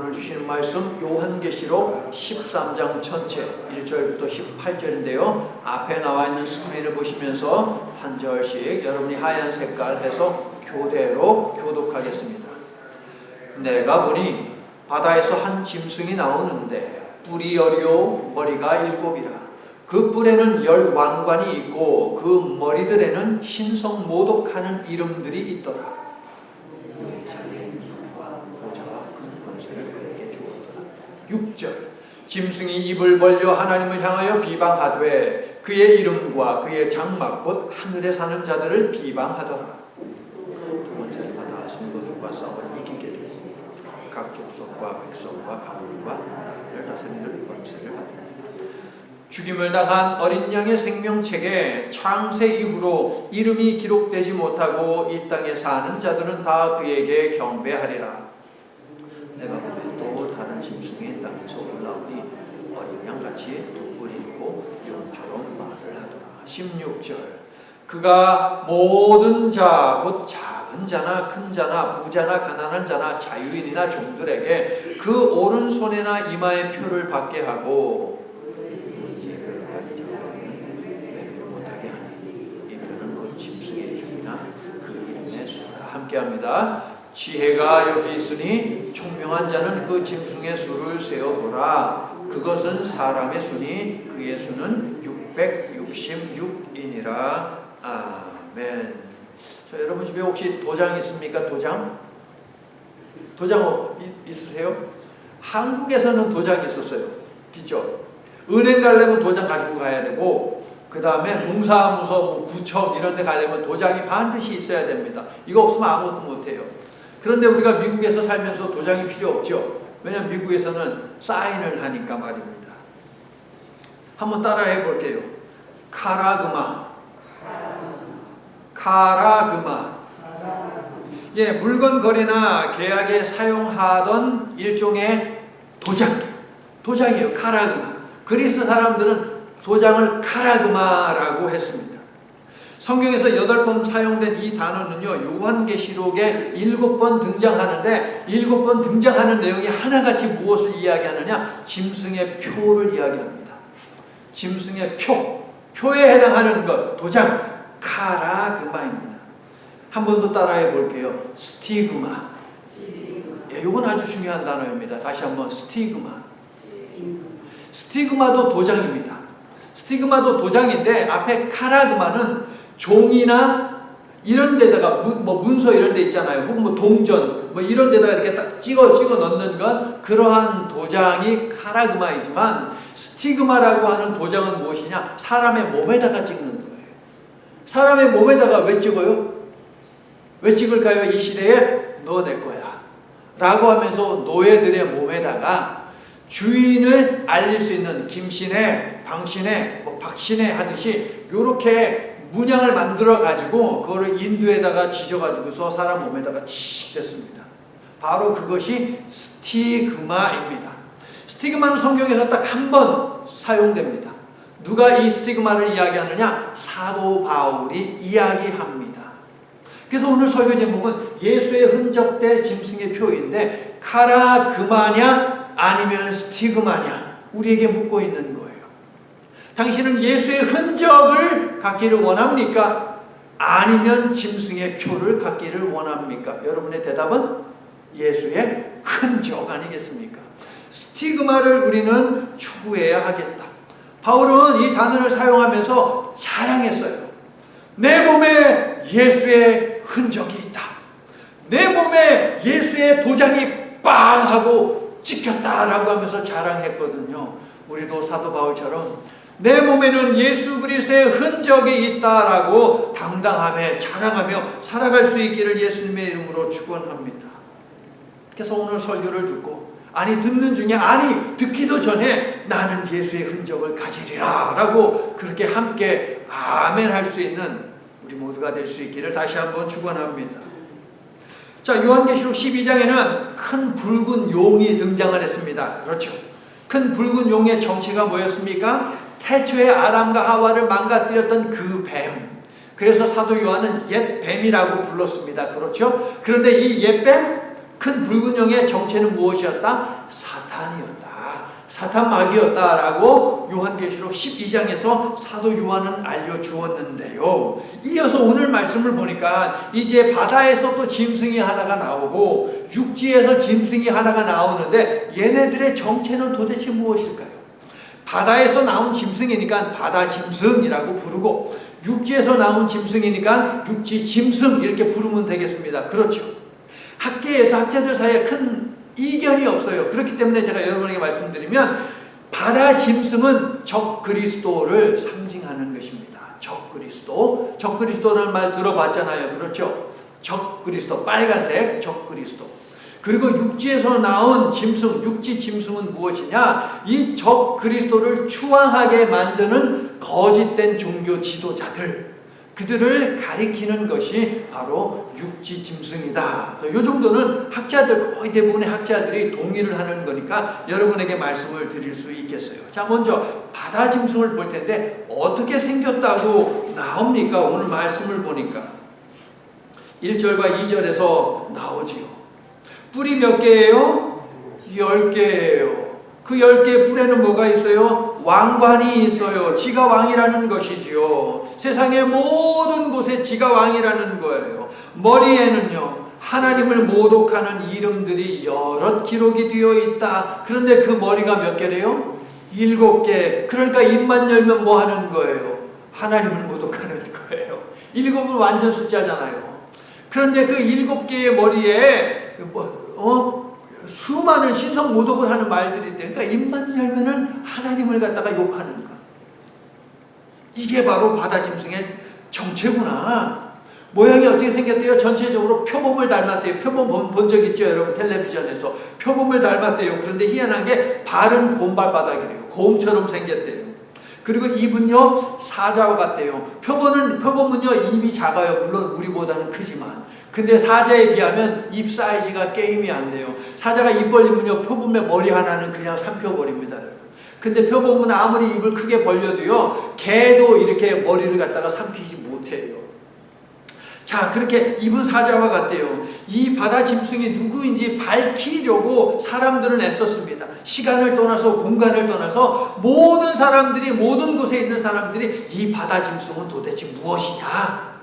오늘 주시는 말씀 요한계시록 13장 전체 1절부터 18절인데요. 앞에 나와 있는 스크린을 보시면서 한 절씩 여러분이 하얀 색깔 해서 교대로 교독하겠습니다. 내가 보니 바다에서 한 짐승이 나오는데 뿔이 10이요 머리가 7이라. 그 뿔에는 10 왕관이 있고 그 머리들에는 신성모독하는 이름들이 있더라. 6절 짐승이 입을 벌려 하나님을 향하여 비방하되 그의 이름과 그의 장막 곧 하늘에 사는 자들을 비방하더라. 두 번째 바다 성도들과 싸워 이기게 되고 각 족속과 백성과 방울과 나라를 다스리는 권세를 받으니 죽임을 당한 어린 양의 생명책에 창세 이후로 이름이 기록되지 못하고 이 땅에 사는 자들은 다 그에게 경배하리라. 내가 보면 또 다른 짐승이 땅에서 올라오니 어린 양같이 두 뿔이 있고 용처럼 말을 하더라. 16절 그가 모든 자 곧 작은 자나 큰 자나 부자나 가난한 자나 자유인이나 종들에게 그 오른손에나 이마에 표를 받게 하고 문제를 가진 자들은 매매를 못하게 하니 이 표는 곧 짐승의 이름이나 그 이름의 수라. 함께합니다. 지혜가 여기 있으니 총명한 자는 그 짐승의 수를 세어보라. 그것은 사람의 수니 그의 수는 666이니라. 아멘. 자, 여러분 집에 혹시 도장 있습니까? 도장 있으세요? 한국에서는 도장이 있었어요. 그죠? 은행 가려면 도장 가지고 가야 되고 그 다음에 동사무소, 구청 이런 데 가려면 도장이 반드시 있어야 됩니다. 이거 없으면 아무것도 못해요. 그런데 우리가 미국에서 살면서 도장이 필요 없죠. 왜냐하면 미국에서는 사인을 하니까 말입니다. 한번 따라해 볼게요. 카라그마. 예, 물건 거래나 계약에 사용하던 일종의 도장이에요. 카라그마. 그리스 사람들은 도장을 카라그마라고 했습니다. 성경에서 8번 사용된 이 단어는요, 요한계시록에 7번 등장하는데 7번 등장하는 내용이 하나같이 무엇을 이야기하느냐? 짐승의 표를 이야기합니다. 짐승의 표에 해당하는 것, 도장, 카라그마입니다. 한 번 더 따라해 볼게요. 스티그마. 예, 이건 아주 중요한 단어입니다. 다시 한번 스티그마. 스티그마도 도장입니다. 스티그마도 도장인데 앞에 카라그마는 종이나 이런 데다가 문서 이런 데 있잖아요. 혹은 동전 이런 데다가 이렇게 딱 찍어 넣는 것, 그러한 도장이 카라그마이지만 스티그마라고 하는 도장은 무엇이냐? 사람의 몸에다가 찍는 거예요. 사람의 몸에다가 왜 찍어요? 왜 찍을까요? 이 시대에 너 내 거야 라고 하면서 노예들의 몸에다가 주인을 알릴 수 있는 김씨네, 방씨네, 박씨네 하듯이 이렇게 문양을 만들어 가지고 그거를 인두에다가 지져 가지고서 사람 몸에다가 칙 됐습니다. 바로 그것이 스티그마입니다. 스티그마는 성경에서 딱 한 번 사용됩니다. 누가 이 스티그마를 이야기하느냐? 사도 바울이 이야기합니다. 그래서 오늘 설교 제목은 예수의 흔적될 짐승의 표인데 카라그마냐 아니면 스티그마냐 우리에게 묻고 있는 거예요. 당신은 예수의 흔적을 갖기를 원합니까? 아니면 짐승의 표를 갖기를 원합니까? 여러분의 대답은 예수의 흔적 아니겠습니까? 스티그마를 우리는 추구해야 하겠다. 바울은 이 단어를 사용하면서 자랑했어요. 내 몸에 예수의 흔적이 있다. 내 몸에 예수의 도장이 빵 하고 찍혔다라고 하면서 자랑했거든요. 우리도 사도 바울처럼 내 몸에는 예수 그리스도의 흔적이 있다라고 당당하며 자랑하며 살아갈 수 있기를 예수님의 이름으로 축원합니다. 그래서 오늘 설교를 듣고 듣는 중에 듣기도 전에 나는 예수의 흔적을 가지리라 라고 그렇게 함께 아멘 할 수 있는 우리 모두가 될 수 있기를 다시 한번 축원합니다. 자, 요한계시록 12장에는 큰 붉은 용이 등장을 했습니다. 그렇죠. 큰 붉은 용의 정체가 뭐였습니까? 태초에 아담과 하와를 망가뜨렸던 그 뱀. 그래서 사도 요한은 옛 뱀이라고 불렀습니다. 그렇죠? 그런데 이 옛 뱀 큰 붉은 영의 정체는 무엇이었다? 사탄이었다. 사탄 마귀였다라고 요한계시록 12장에서 사도 요한은 알려주었는데요. 이어서 오늘 말씀을 보니까 이제 바다에서 또 짐승이 하나가 나오고 육지에서 짐승이 하나가 나오는데 얘네들의 정체는 도대체 무엇일까요? 바다에서 나온 짐승이니까 바다 짐승이라고 부르고 육지에서 나온 짐승이니까 육지 짐승 이렇게 부르면 되겠습니다. 그렇죠. 학계에서 학자들 사이에 큰 이견이 없어요. 그렇기 때문에 제가 여러분에게 말씀드리면 바다 짐승은 적 그리스도를 상징하는 것입니다. 적 그리스도. 적 그리스도라는 말 들어봤잖아요. 그렇죠? 적 그리스도. 빨간색 적 그리스도. 그리고 육지에서 나온 짐승, 육지 짐승은 무엇이냐? 이 적 그리스도를 추앙하게 만드는 거짓된 종교 지도자들. 그들을 가리키는 것이 바로 육지 짐승이다. 이 정도는 학자들, 거의 대부분의 학자들이 동의를 하는 거니까 여러분에게 말씀을 드릴 수 있겠어요. 자, 먼저 바다 짐승을 볼 텐데 어떻게 생겼다고 나옵니까? 오늘 말씀을 보니까 1절과 2절에서 나오지요. 뿔이 몇 개예요? 10개예요. 그 10개의 뿔에는 뭐가 있어요? 왕관이 있어요. 지가 왕이라는 것이지요. 세상의 모든 곳에 지가 왕이라는 거예요. 머리에는요, 하나님을 모독하는 이름들이 여러 기록이 되어 있다. 그런데 그 머리가 몇 개래요? 7개. 그러니까 입만 열면 뭐 하는 거예요? 하나님을 모독하는 거예요. 7은 완전 숫자잖아요. 그런데 그 7개의 머리에 수많은 신성 모독을 하는 말들이 있대. 그러니까 입만 열면은 하나님을 갖다가 욕하는 거. 이게 바로 바다 짐승의 정체구나. 모양이 어떻게 생겼대요? 전체적으로 표범을 닮았대요. 표범 본 적 있죠, 여러분? 텔레비전에서 표범을 닮았대요. 그런데 희한한 게 발은 곰발바닥이래요. 곰처럼 생겼대요. 그리고 입은요 사자와 같대요. 표범은요 입이 작아요. 물론 우리보다는 크지만. 근데 사자에 비하면 입 사이즈가 게임이 안 돼요. 사자가 입 벌리면요 표범의 머리 하나는 그냥 삼켜버립니다. 근데 표범은 아무리 입을 크게 벌려도요 개도 이렇게 머리를 갖다가 삼키지 못해요. 자, 그렇게 입은 사자와 같대요. 이 바다 짐승이 누구인지 밝히려고 사람들은 애썼습니다. 시간을 떠나서 공간을 떠나서 모든 사람들이, 모든 곳에 있는 사람들이 이 바다 짐승은 도대체 무엇이냐?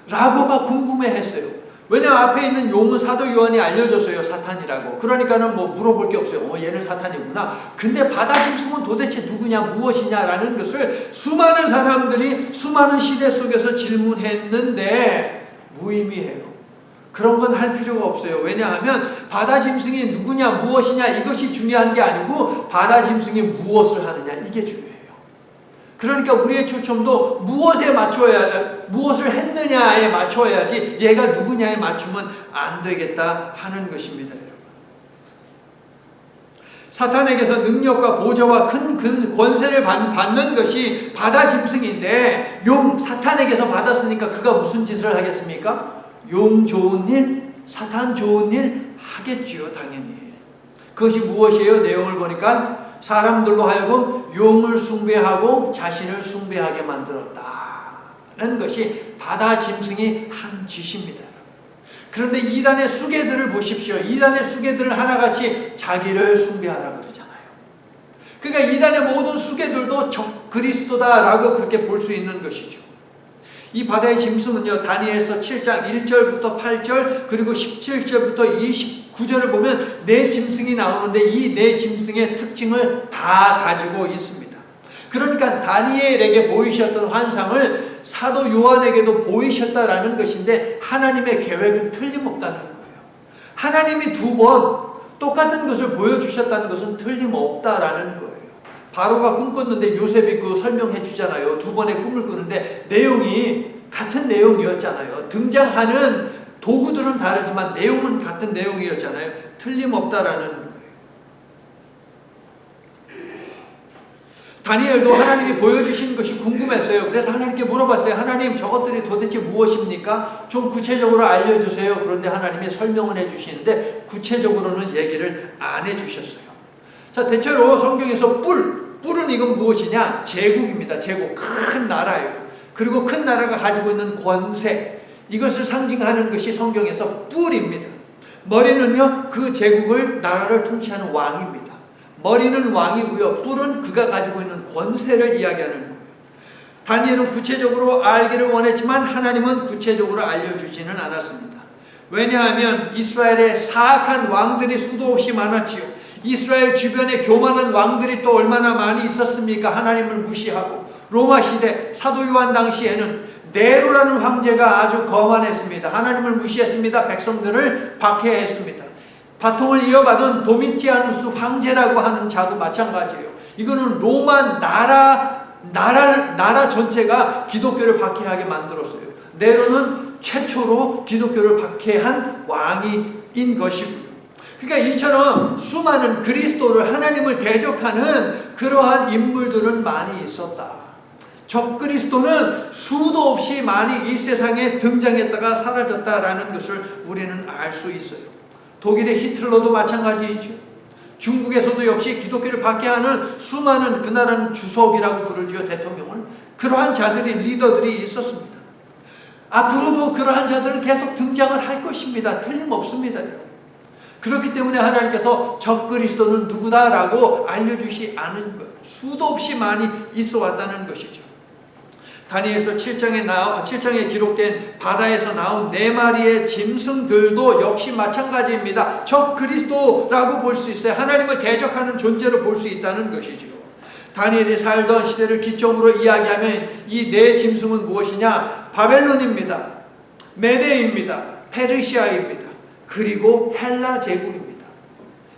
라고 막 궁금해했어요. 왜냐면 앞에 있는 용은 사도 요한이 알려줬어요. 사탄이라고. 그러니까는 뭐 물어볼 게 없어요. 얘는 사탄이구나. 근데 바다 짐승은 도대체 누구냐, 무엇이냐라는 것을 수많은 사람들이 수많은 시대 속에서 질문했는데 무의미해요. 그런 건 할 필요가 없어요. 왜냐하면 바다 짐승이 누구냐, 무엇이냐 이것이 중요한 게 아니고 바다 짐승이 무엇을 하느냐 이게 중요해요. 그러니까 우리의 초점도 무엇에 맞춰야, 무엇을 했느냐에 맞춰야지 얘가 누구냐에 맞추면 안 되겠다 하는 것입니다. 여러분. 사탄에게서 능력과 보좌와 큰 권세를 받는 것이 바다 짐승인데 용, 사탄에게서 받았으니까 그가 무슨 짓을 하겠습니까? 용 좋은 일, 사탄 좋은 일 하겠지요, 당연히. 그것이 무엇이에요? 내용을 보니까 사람들로 하여금 용을 숭배하고 자신을 숭배하게 만들었다는 것이 바다 짐승이 한 짓입니다. 그런데 이단의 수괴들을 보십시오. 이단의 수괴들을 하나같이 자기를 숭배하라고 그러잖아요. 그러니까 이단의 모든 수괴들도 적 그리스도다라고 그렇게 볼 수 있는 것이죠. 이 바다의 짐승은요, 다니엘서 7장 1절부터 8절 그리고 17절부터 29절을 보면 네 짐승이 나오는데 이 네 짐승의 특징을 다 가지고 있습니다. 그러니까 다니엘에게 보이셨던 환상을 사도 요한에게도 보이셨다라는 것인데 하나님의 계획은 틀림없다는 거예요. 하나님이 2번 똑같은 것을 보여주셨다는 것은 틀림없다라는 거예요. 바로가 꿈 꿨는데 요셉이 그 설명해 주잖아요. 2번의 꿈을 꾸는데 내용이 같은 내용이었잖아요. 등장하는 도구들은 다르지만 내용은 같은 내용이었잖아요. 틀림없다라는 거예요. 다니엘도 하나님이 보여주신 것이 궁금했어요. 그래서 하나님께 물어봤어요. 하나님, 저것들이 도대체 무엇입니까? 좀 구체적으로 알려주세요. 그런데 하나님이 설명을 해주시는데 구체적으로는 얘기를 안 해주셨어요. 자, 대체로 성경에서 뿔은 이건 무엇이냐? 제국입니다. 제국, 큰 나라예요. 그리고 큰 나라가 가지고 있는 권세, 이것을 상징하는 것이 성경에서 뿔입니다. 머리는요, 그 제국을, 나라를 통치하는 왕입니다. 머리는 왕이고요, 뿔은 그가 가지고 있는 권세를 이야기하는 거예요. 다니엘은 구체적으로 알기를 원했지만 하나님은 구체적으로 알려주지는 않았습니다. 왜냐하면 이스라엘에 사악한 왕들이 수도 없이 많았지요. 이스라엘 주변에 교만한 왕들이 또 얼마나 많이 있었습니까? 하나님을 무시하고. 로마 시대 사도 요한 당시에는 네로라는 황제가 아주 거만했습니다. 하나님을 무시했습니다. 백성들을 박해했습니다. 바통을 이어받은 도미티아누스 황제라고 하는 자도 마찬가지예요. 이거는 로마 나라 전체가 기독교를 박해하게 만들었어요. 네로는 최초로 기독교를 박해한 왕인 것이고요. 그러니까 이처럼 수많은 그리스도를, 하나님을 대적하는 그러한 인물들은 많이 있었다. 적그리스도는 수도 없이 많이 이 세상에 등장했다가 사라졌다라는 것을 우리는 알 수 있어요. 독일의 히틀러도 마찬가지이죠. 중국에서도 역시 기독교를 박해하는 수많은, 그 나라는 주석이라고 부르죠, 대통령을. 그러한 자들이, 리더들이 있었습니다. 앞으로도 그러한 자들은 계속 등장을 할 것입니다. 틀림없습니다. 그렇기 때문에 하나님께서 적그리스도는 누구다라고 알려주시 않은 거예요. 수도 없이 많이 있어 왔다는 것이죠. 다니엘서 7장에 기록된 바다에서 나온 4마리의 짐승들도 역시 마찬가지입니다. 적그리스도라고 볼 수 있어요. 하나님을 대적하는 존재로 볼 수 있다는 것이죠. 다니엘이 살던 시대를 기점으로 이야기하면 이 4짐승은 무엇이냐? 바벨론입니다. 메데입니다. 페르시아입니다. 그리고 헬라 제국입니다.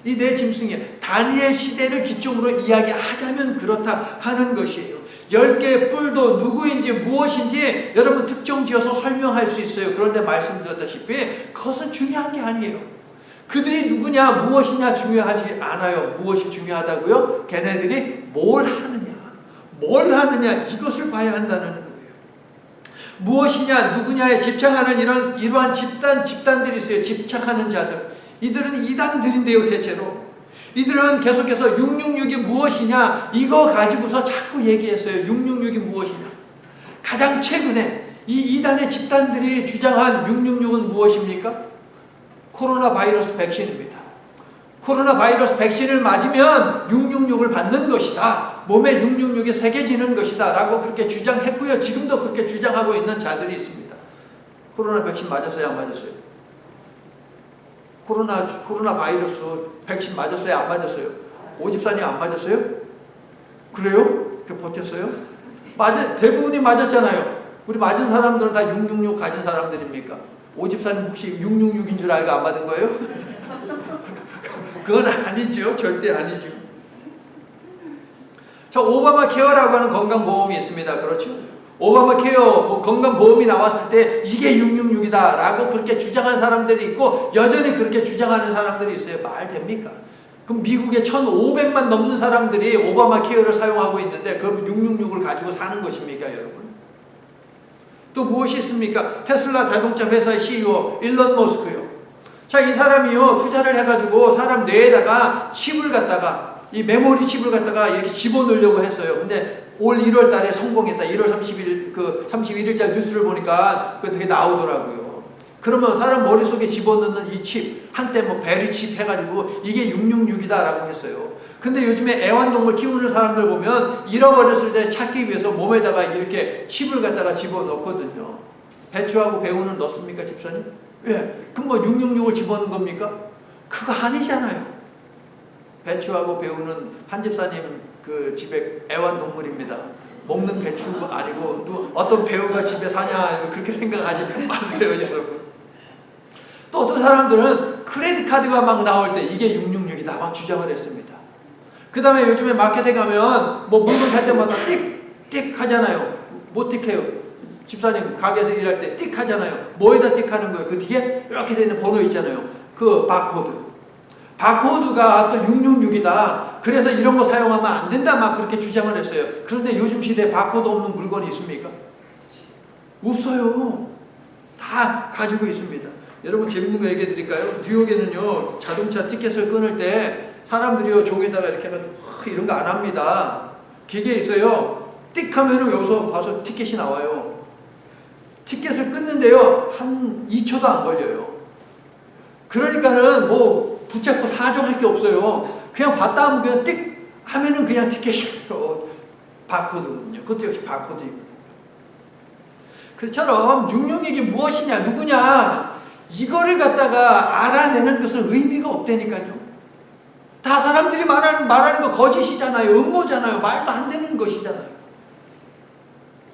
이 4짐승이 다니엘 시대를 기점으로 이야기하자면 그렇다 하는 것이에요. 10개의 뿔도 누구인지 무엇인지 여러분 특정 지어서 설명할 수 있어요. 그런데 말씀드렸다시피 그것은 중요한 게 아니에요. 그들이 누구냐 무엇이냐 중요하지 않아요. 무엇이 중요하다고요? 걔네들이 뭘 하느냐 이것을 봐야 한다는 거예요. 무엇이냐 누구냐에 집착하는 이러한 집단들이 있어요. 집착하는 자들. 이들은 이단들인데요. 대체로 이들은 계속해서 666이 무엇이냐 이거 가지고서 자꾸 얘기했어요. 666이 무엇이냐. 가장 최근에 이 이단의 집단들이 주장한 666은 무엇입니까? 코로나 바이러스 백신입니다. 코로나 바이러스 백신을 맞으면 666을 받는 것이다. 몸에 666이 새겨지는 것이다 라고 그렇게 주장했고요. 지금도 그렇게 주장하고 있는 자들이 있습니다. 코로나 백신 맞았어요? 안 맞았어요? 코로나 바이러스 백신 맞았어요? 안 맞았어요? 오집사님 안 맞았어요? 그래요? 그렇게 버텼어요? 대부분이 맞았잖아요. 우리 맞은 사람들은 다 666 가진 사람들입니까? 오집사님 혹시 666인 줄 알고 안 받은 거예요? 그건 아니죠. 절대 아니죠. 자, 오바마 케어라고 하는 건강보험이 있습니다. 그렇죠? 오바마 케어 건강보험이 나왔을 때 이게 666이다 라고 그렇게 주장한 사람들이 있고 여전히 그렇게 주장하는 사람들이 있어요. 말 됩니까? 그럼 미국에 1,500만 넘는 사람들이 오바마 케어를 사용하고 있는데 그 666을 가지고 사는 것입니까, 여러분? 또 무엇이 있습니까? 테슬라 자동차 회사의 CEO 일론 머스크요. 자, 이 사람이요 투자를 해가지고 사람 뇌에다가 칩을 갖다가 이 메모리 칩을 갖다가 이렇게 집어넣으려고 했어요. 근데 올 1월 달에 성공했다. 1월 31일자 뉴스를 보니까 그게 나오더라고요. 그러면 사람 머릿속에 집어넣는 이 칩, 한때 뭐 베리 칩 해가지고 이게 666이다라고 했어요. 근데 요즘에 애완동물 키우는 사람들 보면 잃어버렸을 때 찾기 위해서 몸에다가 이렇게 칩을 갖다가 집어넣거든요. 배추하고 배우는 넣습니까, 집사님? 왜? 그럼 뭐 666을 집어넣는 겁니까? 그거 아니잖아요. 배추하고 배우는 한 집사님 그 집에 애완동물입니다. 먹는 배추 아니고 또 어떤 배우가 집에 사냐 그렇게 생각하지 마세요, 여러분. 또 어떤 사람들은 크레딧 카드가 막 나올 때 이게 666이다 막 주장을 했습니다. 그 다음에 요즘에 마켓에 가면 뭐 물건 살 때마다 띡띡 하잖아요. 뭐 띡해요? 집사님 가게에서 일할 때 띡 하잖아요. 뭐에다 띡 하는 거예요? 그 뒤에 이렇게 되는 번호 있잖아요. 그 바코드. 바코드가 또 666이다. 그래서 이런 거 사용하면 안 된다. 막 그렇게 주장을 했어요. 그런데 요즘 시대에 바코드 없는 물건이 있습니까? 없어요. 다 가지고 있습니다. 여러분 재밌는 거 얘기해 드릴까요? 뉴욕에는요 자동차 티켓을 끊을 때 사람들이요 종에다가 이렇게 해가지고 이런 거 안 합니다. 기계 있어요. 띡 하면은 여기서 봐서 티켓이 나와요. 티켓을 끊는데요 한 2초도 안 걸려요. 그러니까는 뭐 붙잡고 사정할 게 없어요. 그냥 봤다 하면 그냥 띡 하면은 그냥 티켓이에요. 바코드거든요. 그것도 역시 바코드이거든요. 그처럼 육룡이게 무엇이냐, 누구냐, 이거를 갖다가 알아내는 것은 의미가 없다니까요. 다 사람들이 말하는 거 거짓이잖아요. 음모잖아요. 말도 안 되는 것이잖아요.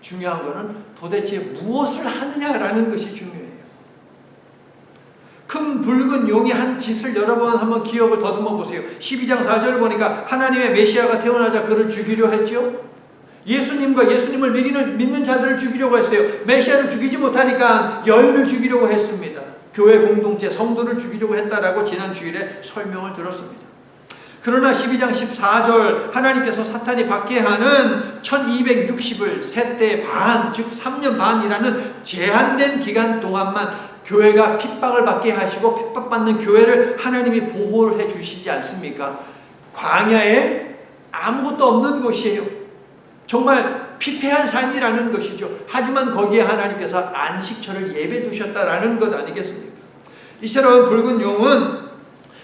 중요한 거는 도대체 무엇을 하느냐라는 것이 중요해요. 큰 붉은 용이 한 짓을 여러분 한번 기억을 더듬어 보세요. 12장 4절을 보니까 하나님의 메시아가 태어나자 그를 죽이려 했죠. 예수님과 예수님을 믿는 자들을 죽이려고 했어요. 메시아를 죽이지 못하니까 여인을 죽이려고 했습니다. 교회 공동체 성도를 죽이려고 했다라고 지난 주일에 설명을 들었습니다. 그러나 12장 14절 하나님께서 사탄이 받게 하는 1260을 세대 반, 즉 3년 반이라는 제한된 기간 동안만 교회가 핍박을 받게 하시고 핍박받는 교회를 하나님이 보호를 해주시지 않습니까? 광야에 아무것도 없는 곳이에요. 정말 피폐한 삶이라는 것이죠. 하지만 거기에 하나님께서 안식처를 예배 두셨다라는 것 아니겠습니까? 이처럼 붉은 용은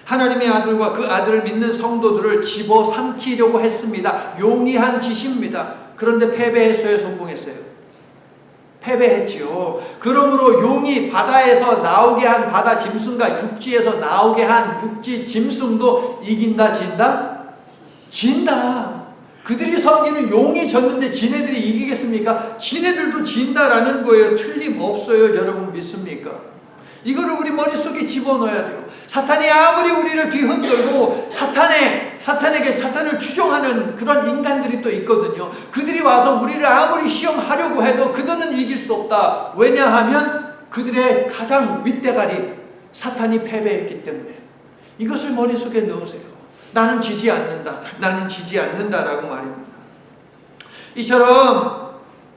하나님의 아들과 그 아들을 믿는 성도들을 집어삼키려고 했습니다. 용이 한 짓입니다. 그런데 패배했어요? 성공했어요? 패배했지요. 그러므로 용이 바다에서 나오게 한 바다 짐승과 육지에서 나오게 한 육지 짐승도 이긴다, 진다? 진다. 그들이 섬기는 용이 졌는데 지네들이 이기겠습니까? 지네들도 진다라는 거예요. 틀림없어요. 여러분 믿습니까? 이거를 우리 머릿속에 집어넣어야 돼요. 사탄이 아무리 우리를 뒤흔들고 사탄을 추종하는 그런 인간들이 또 있거든요. 그들이 와서 우리를 아무리 시험하려고 해도 그들은 이길 수 없다. 왜냐하면 그들의 가장 윗대가리 사탄이 패배했기 때문에. 이것을 머릿속에 넣으세요. 나는 지지 않는다. 나는 지지 않는다라고 말입니다. 이처럼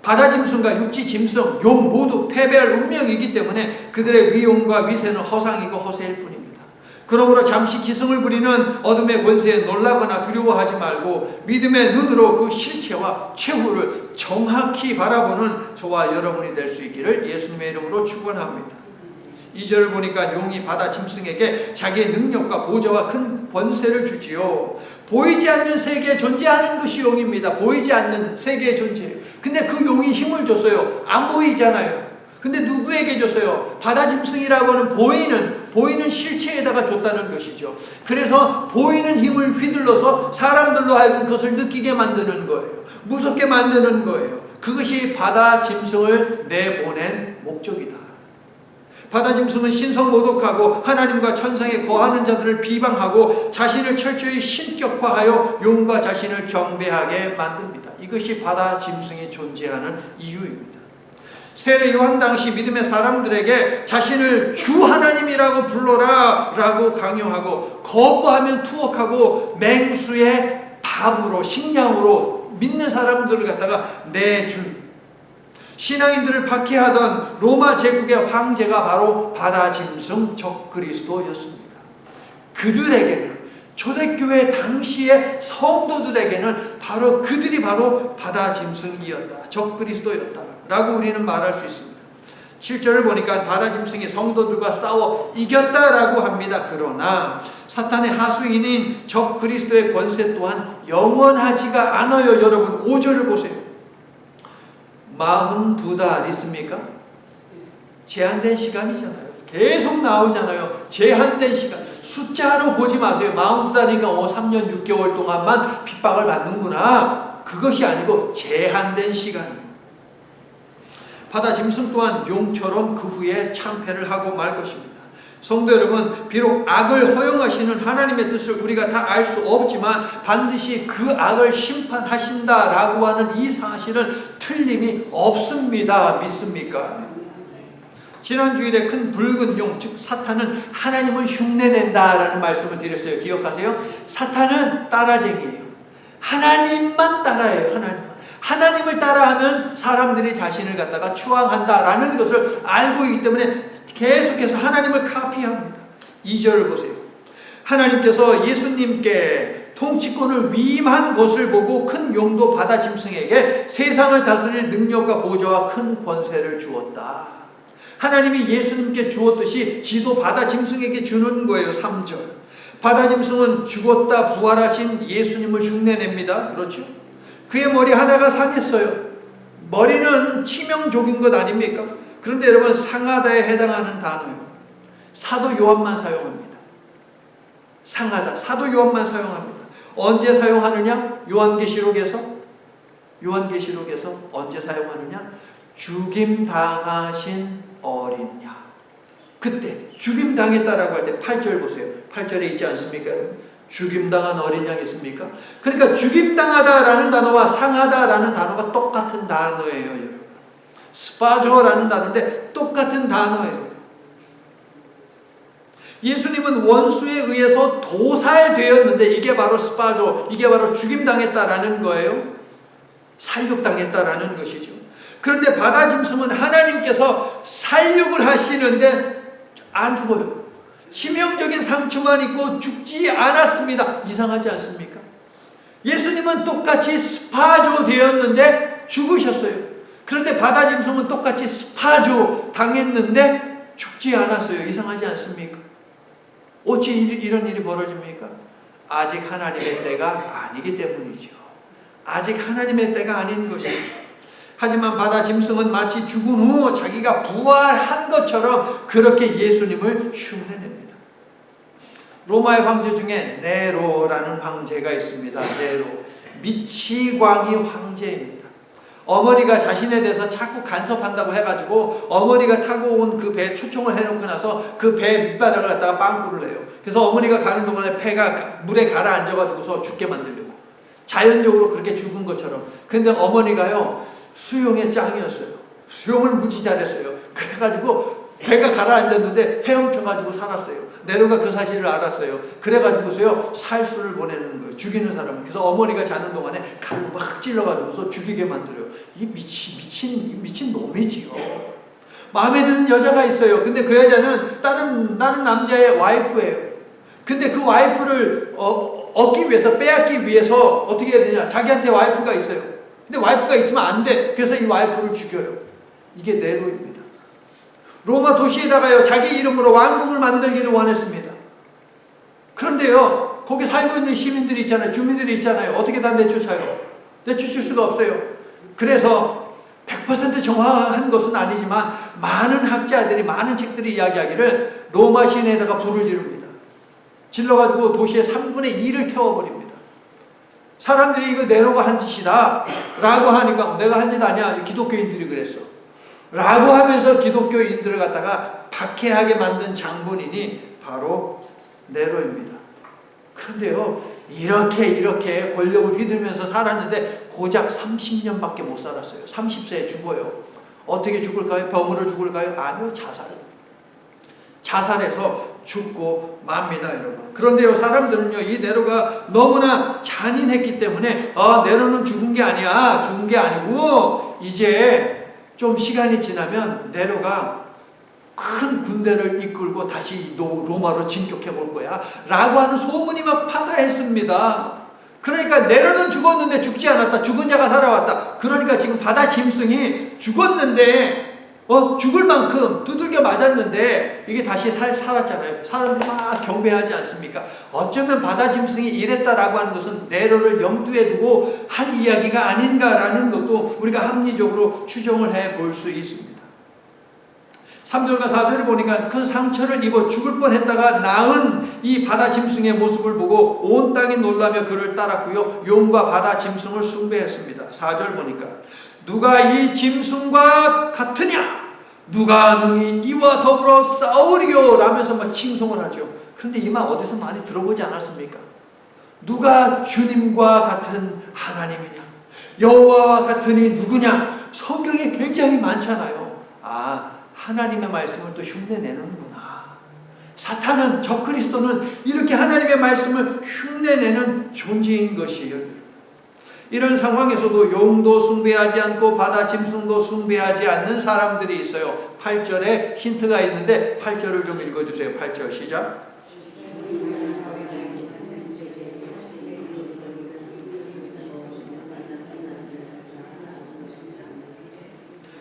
바다 짐승과 육지 짐승, 용 모두 패배할 운명이기 때문에 그들의 위용과 위세는 허상이고 허세일 뿐입니다. 그러므로 잠시 기승을 부리는 어둠의 권세에 놀라거나 두려워하지 말고 믿음의 눈으로 그 실체와 최후를 정확히 바라보는 저와 여러분이 될 수 있기를 예수님의 이름으로 축원합니다. 2절을 보니까 용이 바다 짐승에게 자기의 능력과 보좌와 큰 권세를 주지요. 보이지 않는 세계에 존재하는 것이 용입니다. 보이지 않는 세계에 존재해요. 근데 그 용이 힘을 줬어요. 안 보이잖아요. 근데 누구에게 줬어요? 바다 짐승이라고 하는 보이는 실체에다가 줬다는 것이죠. 그래서 보이는 힘을 휘둘러서 사람들로 하여금 그것을 느끼게 만드는 거예요. 무섭게 만드는 거예요. 그것이 바다 짐승을 내보낸 목적이다. 바다 짐승은 신성모독하고 하나님과 천상에 거하는 자들을 비방하고 자신을 철저히 신격화하여 용과 자신을 경배하게 만듭니다. 이것이 바다 짐승이 존재하는 이유입니다. 세례 요한 당시 믿음의 사람들에게 자신을 주 하나님이라고 불러라 라고 강요하고 거부하면 투옥하고 맹수의 밥으로 식량으로 믿는 사람들을 갖다가 내준 신앙인들을 박해하던 로마 제국의 황제가 바로 바다 짐승 적그리스도였습니다. 그들에게는 초대교회 당시의 성도들에게는 그들이 바로 바다 짐승이었다. 적그리스도였다. 라고 우리는 말할 수 있습니다. 7절을 보니까 바다 짐승이 성도들과 싸워 이겼다라고 합니다. 그러나 사탄의 하수인인 적그리스도의 권세 또한 영원하지가 않아요. 여러분 5절을 보세요. 42달 있습니까? 제한된 시간이잖아요. 계속 나오잖아요. 제한된 시간. 숫자로 보지 마세요. 42달이니까 3년 6개월 동안만 핍박을 받는구나. 그것이 아니고 제한된 시간이에요. 바다 짐승 또한 용처럼 그 후에 참패를 하고 말 것입니다. 성도 여러분, 비록 악을 허용하시는 하나님의 뜻을 우리가 다 알 수 없지만 반드시 그 악을 심판하신다라고 하는 이 사실은 틀림이 없습니다. 믿습니까? 지난 주일에 큰 붉은 용, 즉 사탄은 하나님을 흉내낸다라는 말씀을 드렸어요. 기억하세요? 사탄은 따라쟁이에요. 하나님만 따라해요. 하나님을 따라하면 사람들이 자신을 갖다가 추앙한다라는 것을 알고 있기 때문에 계속해서 하나님을 카피합니다. 2절을 보세요. 하나님께서 예수님께 통치권을 위임한 것을 보고 큰 용도 바다 짐승에게 세상을 다스릴 능력과 보좌와 큰 권세를 주었다. 하나님이 예수님께 주었듯이 지도 바다 짐승에게 주는 거예요. 3절. 바다 짐승은 죽었다 부활하신 예수님을 흉내냅니다. 그렇죠? 그의 머리 하나가 상했어요. 머리는 치명적인 것 아닙니까? 그런데 여러분, 상하다에 해당하는 단어예요. 사도 요한만 사용합니다. 상하다. 사도 요한만 사용합니다. 언제 사용하느냐? 요한계시록에서 언제 사용하느냐? 죽임당하신 어린 양. 그때 죽임당했다라고 할 때 8절 보세요. 8절에 있지 않습니까? 죽임당한 어린 양이 있습니까? 그러니까 죽임당하다라는 단어와 상하다라는 단어가 똑같은 단어예요, 여러분. 스파조라는 단어인데 똑같은 단어예요. 예수님은 원수에 의해서 도살되었는데 이게 바로 스파조, 이게 바로 죽임당했다라는 거예요. 살육당했다라는 것이죠. 그런데 바다 짐승은 하나님께서 살육을 하시는데 안 죽어요. 치명적인 상처만 있고 죽지 않았습니다. 이상하지 않습니까? 예수님은 똑같이 스파조 되었는데 죽으셨어요. 그런데 바다 짐승은 똑같이 스파조 당했는데 죽지 않았어요. 이상하지 않습니까? 어찌 이런 일이 벌어집니까? 아직 하나님의 때가 아니기 때문이죠. 아직 하나님의 때가 아닌 것이죠. 하지만 바다 짐승은 마치 죽은 후 자기가 부활한 것처럼 그렇게 예수님을 흉내냅니다. 로마의 황제 중에 네로라는 황제가 있습니다. 네로. 미치광이 황제입니다. 어머니가 자신에 대해서 자꾸 간섭한다고 해가지고 어머니가 타고 온 그 배에 초청을 해놓고 나서 그 배 밑바닥을 갖다가 빵꾸를 내요. 그래서 어머니가 가는 동안에 배가 물에 가라앉아가지고서 죽게 만들려고. 자연적으로 그렇게 죽은 것처럼. 근데 어머니가요, 수영의 짱이었어요. 수영을 무지 잘했어요. 그래가지고 배가 가라앉았는데 헤엄쳐가지고 살았어요. 네로가 그 사실을 알았어요. 그래가지고서요, 살수를 보내는 거예요. 죽이는 사람. 그래서 어머니가 자는 동안에 칼로 막 찔러가지고서 죽이게 만들어요. 이 미친 놈이지요. 마음에 드는 여자가 있어요. 근데 그 여자는 다른 남자의 와이프예요. 근데 그 와이프를 얻기 위해서, 빼앗기 위해서 어떻게 해야 되냐? 자기한테 와이프가 있어요. 근데 와이프가 있으면 안 돼. 그래서 이 와이프를 죽여요. 이게 네로입니다. 로마 도시에다가요, 자기 이름으로 왕궁을 만들기를 원했습니다. 그런데요, 거기 살고 있는 시민들이 있잖아요. 주민들이 있잖아요. 어떻게 다 내쫓아요? 내쫓을 수가 없어요. 그래서 100% 정확한 것은 아니지만 많은 학자들이, 많은 책들이 이야기하기를 로마 시내에다가 불을 지릅니다. 질러가지고 도시의 3분의 2를 태워버립니다. 사람들이 이거 네로가 한 짓이다 라고 하니까 내가 한 짓 아니야. 기독교인들이 그랬어. 라고 하면서 기독교인들을 갖다가 박해하게 만든 장본인이 바로 네로입니다. 그런데요, 이렇게 권력을 휘두르면서 살았는데 고작 30년밖에 못 살았어요. 30세에 죽어요. 어떻게 죽을까요? 병으로 죽을까요? 아니요, 자살해서 죽고 맙니다, 여러분. 그런데요, 사람들은요, 이 네로가 너무나 잔인했기 때문에 네로는 죽은 게 아니야. 죽은 게 아니고 이제 좀 시간이 지나면 네로가 큰 군대를 이끌고 다시 로마로 진격해 볼 거야 라고 하는 소문이 막 파다했습니다. 그러니까 네로는 죽었는데 죽지 않았다. 죽은 자가 살아왔다. 그러니까 지금 바다 짐승이 죽었는데 죽을 만큼 두들겨 맞았는데 이게 다시 살았잖아요. 사람들이 막 경배하지 않습니까? 어쩌면 바다 짐승이 이랬다라고 하는 것은 네로를 염두에 두고 한 이야기가 아닌가라는 것도 우리가 합리적으로 추정을 해볼 수 있습니다. 3절과 4절을 보니까 큰 상처를 입어 죽을 뻔했다가 나은 이 바다 짐승의 모습을 보고 온 땅이 놀라며 그를 따랐고요, 용과 바다 짐승을 숭배했습니다. 4절 보니까 누가 이 짐승과 같으냐? 누가 능히 이와 더불어 싸우리요? 라면서 막 칭송을 하죠. 그런데 이 말 어디서 많이 들어보지 않았습니까? 누가 주님과 같은 하나님이냐? 여호와와 같으니 누구냐? 성경에 굉장히 많잖아요. 하나님의 말씀을 또 흉내내는구나. 사탄은, 적그리스도는 이렇게 하나님의 말씀을 흉내내는 존재인 것이에요. 이런 상황에서도 용도 숭배하지 않고 바다 짐승도 숭배하지 않는 사람들이 있어요. 8절에 힌트가 있는데 8절을 좀 읽어주세요. 8절 시작.